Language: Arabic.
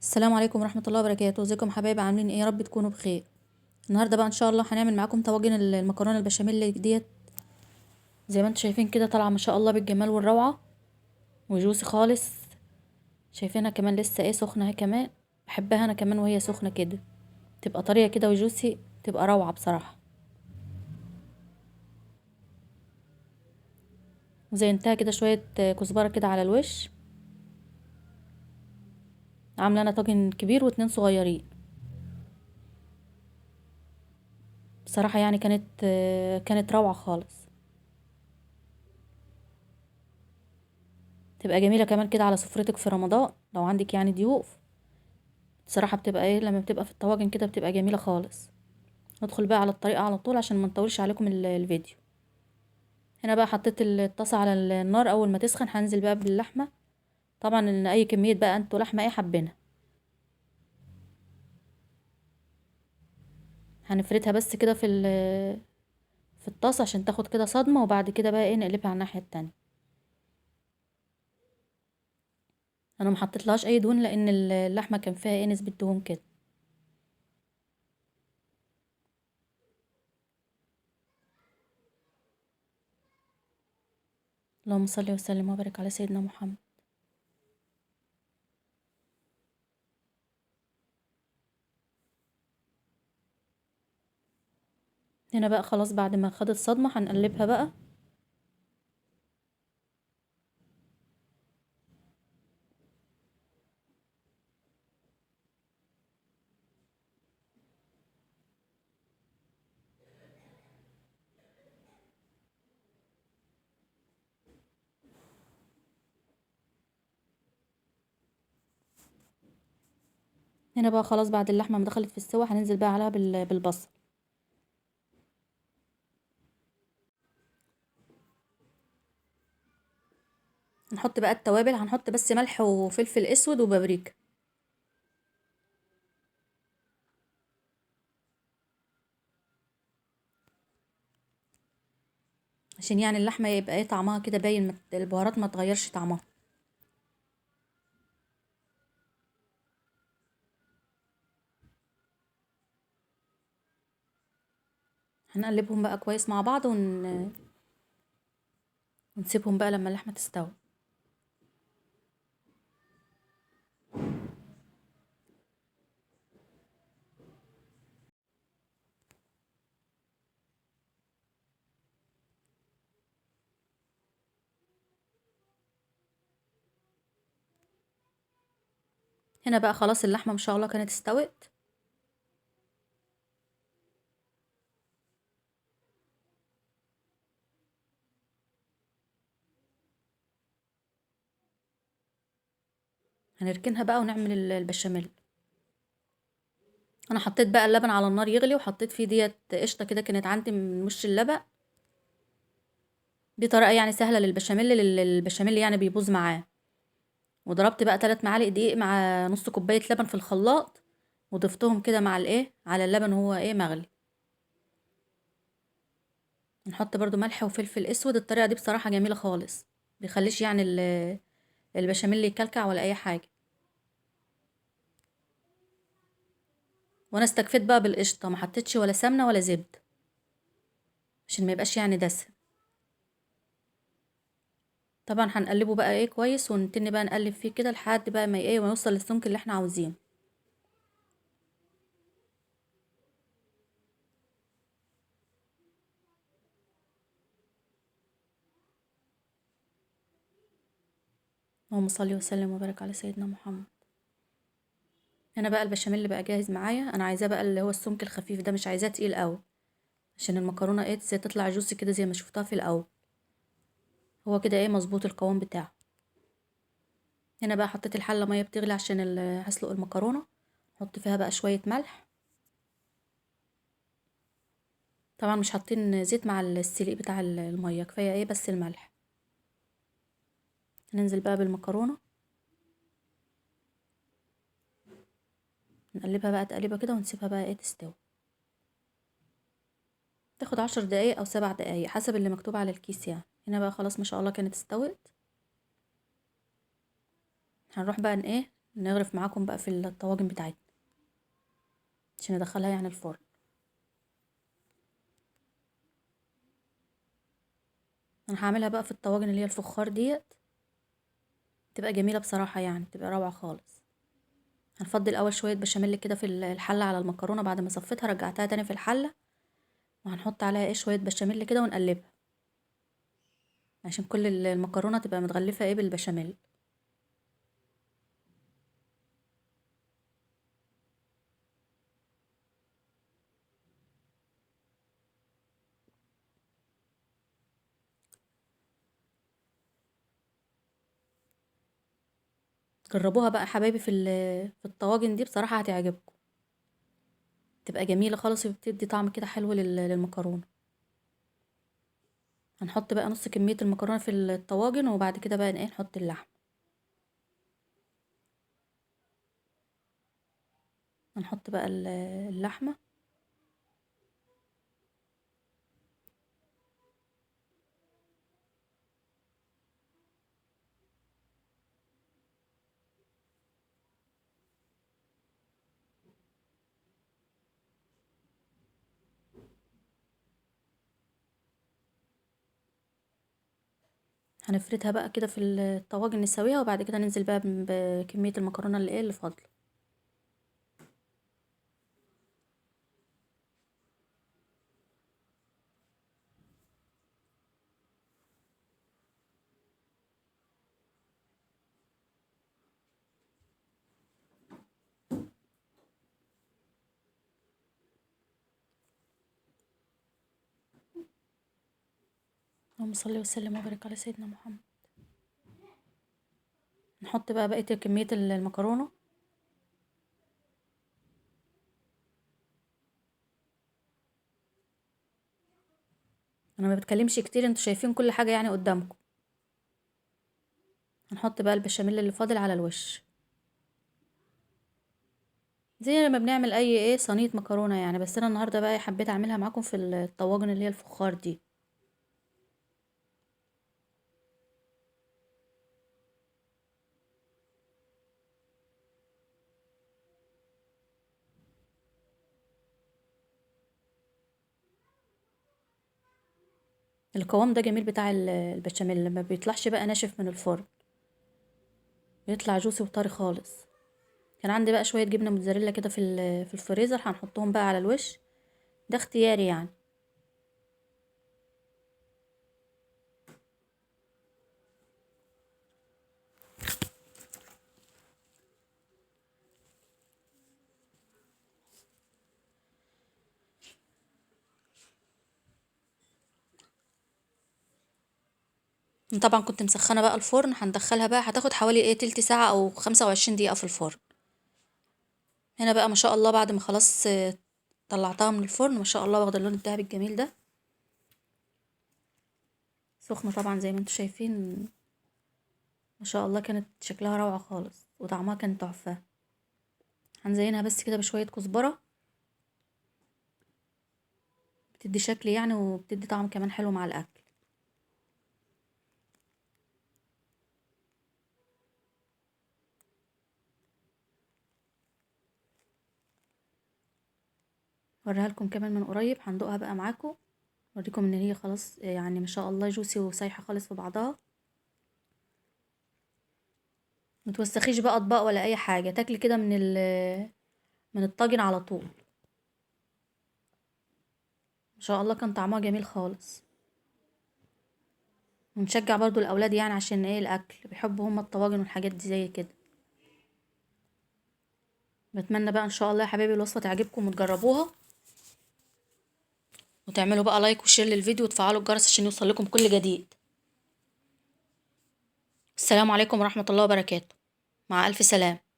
السلام عليكم ورحمة الله وبركاته. ازيكم حبايبي؟ عاملين ايه؟ يا رب تكونوا بخير. النهارده بقى ان شاء الله هنعمل معاكم طواجن المكرونه البشاميل ديت. زي ما انتم شايفين كده طالعه ما شاء الله بالجمال والروعه وجوسي خالص. شايفينها كمان لسه سخنه اهي كمان. بحبها انا كمان وهي سخنه كده، تبقى طريه كده وجوسي، تبقى روعه بصراحه. وزينتها كده شويه كزبره كده على الوش. عامله انا طاجن كبير واتنين صغيرين. بصراحه يعني كانت روعه خالص. تبقى جميله كمان كده على سفرتك في رمضان لو عندك يعني ضيوف. بصراحة بتبقى لما بتبقى في الطواجن كده بتبقى جميلة خالص. ندخل بقى على الطريقة على طول عشان ما نطولش عليكم الفيديو. هنا بقى حطيت الطاسة على النار، اول ما تسخن هنزل بقى باللحمة. طبعا ان اي كمية بقى انتوا لحمة حابينها. هنفردها بس كده في الطاسة عشان تاخد كده صدمة، وبعد كده بقى نقلبها على الناحية التانية. انا ما حطيتلهاش اي دهون لان اللحمة كان فيها نسبة دهون كده. اللهم صل وسلم وبارك على سيدنا محمد. هنا بقى خلاص بعد ما خدت صدمة هنقلبها بقى. هنا بقى خلاص بعد اللحمة ما دخلت في السوا هننزل بقى عليها بالبصل. نحط بقى التوابل، هنحط بس ملح وفلفل اسود وبابريكا، عشان يعني اللحمه يبقى طعمها كده باين، البهارات ما تغيرش طعمها. هنقلبهم بقى كويس مع بعض ونسيبهم بقى لما اللحمه تستوي. هنا بقى خلاص اللحمه ما شاء الله كانت استوت. هنركنها بقى ونعمل البشاميل. انا حطيت بقى اللبن على النار يغلي، وحطيت فيه ديت قشطه كده كانت عندي من وش اللبن. دي طريقه يعني سهله للبشاميل، للبشاميل يعني بيبوظ معاه. وضربت بقى 3 معالق دقيق مع نص كوبايه لبن في الخلاط، وضفتهم كده مع على اللبن وهو مغلي. نحط برضو ملح وفلفل اسود. الطريقه دي بصراحه جميله خالص، بيخليش يعني البشاميل يكلكع ولا اي حاجه. وانا استكفيت بقى بالقشطه، ما حطيتش ولا سمنه ولا زبده عشان ما يبقاش يعني دسم. طبعا هنقلبه بقى كويس، ونتني بقى نقلب فيه كده لحد بقى ما ما يوصل للسمك اللي احنا عاوزينه. اللهم صل وسلم وبارك على سيدنا محمد. هنا بقى البشاميل اللي بقى جاهز معايا، انا عايزاه بقى اللي هو السمك الخفيف ده، مش عايزاه تقيل قوي عشان المكرونه تطلع جوسي كده زي ما شفتها في الاول. هو كده مظبوط القوام بتاعه. هنا بقى حطيت الحله ميه بتغلي عشان هسلق المكرونه. احط فيها بقى شويه ملح. طبعا مش حاطين زيت مع السليق بتاع الميه، كفايه بس الملح. ننزل بقى بالمكرونه، نقلبها بقى تقليبه كده ونسيبها بقى تستوي. تاخد 10 دقايق او 7 دقايق حسب اللي مكتوب على الكيس يعني. هنا بقى خلاص ما شاء الله كانت استوت. هنروح بقى نغرف معاكم بقى في الطواجن بتاعتنا عشان ندخلها يعني الفرن. انا هعملها بقى في الطواجن اللي هي الفخار ديت، تبقى جميله بصراحه يعني، تبقى روعه خالص. هنفضي الاول شويه بشاميل كده في الحله على المكرونه، بعد ما صفيتها رجعتها تاني في الحله، وهنحط عليها شويه بشاميل كده ونقلبها عشان كل المكرونه تبقى متغلفه بالبشاميل. جربوها بقى حبايبي في الطواجن دي بصراحه هتعجبكم، تبقى جميله خالص وبتدي طعم كده حلو للمكرونه. هنحط بقى نص كميه المكرونه في الطواجن، وبعد كده بقى نحط اللحم. هنحط بقى اللحمه. هنفردها بقى كده في الطواجن نسويها، وبعد كده ننزل بقى بكميه المكرونه اللي فاضله. اللهم صل وسلم وبارك على سيدنا محمد. نحط بقى بقيه كميه المكرونه. انا ما بتكلمش كتير، انتوا شايفين كل حاجه يعني قدامكم. هنحط بقى البشاميل اللي فاضل على الوش، زي ما بنعمل اي صينيه مكرونه يعني، بس انا النهارده بقى حبيت اعملها معاكم في الطواجن اللي هي الفخار دي. القوام ده جميل بتاع البشاميل، لما بيطلعش بقى ناشف من الفرن، بيطلع جوسي وطري خالص. كان عندي بقى شويه جبنه موتزاريلا كده في الفريزر، هنحطهم بقى على الوش، ده اختياري يعني. طبعا كنت مسخنه بقى الفرن، هندخلها بقى هتاخد حوالي تلت ساعه او 25 دقيقه في الفرن. هنا بقى ما شاء الله بعد ما خلاص طلعتها من الفرن، ما شاء الله واخده اللون الذهبي الجميل ده، سخنه طبعا زي ما انتم شايفين. ما شاء الله كانت شكلها روعه خالص، وطعمها كان تحفه. هنزينها بس كده بشويه كزبره، بتدي شكل يعني، وبتدي طعم كمان حلو مع الاكل. وريها لكم كمان من قريب، هندوقها بقى معاكم، اوريكم ان هي خلاص يعني ما شاء الله جوسي وسايحه خالص في بعضها. متوسخيش بقى اطباق ولا اي حاجه، تاكلي كده من الطاجن على طول. ما شاء الله كان طعمها جميل خالص. ونشجع برضو الاولاد يعني، عشان الاكل بيحبوا هما الطواجن والحاجات دي زي كده. بتمنى بقى ان شاء الله يا حبايبي الوصفه تعجبكم وتجربوها، وتعملوا بقى لايك وشير للفيديو، وتفعلوا الجرس عشان يوصل لكم كل جديد. السلام عليكم ورحمه الله وبركاته. مع الف سلامه.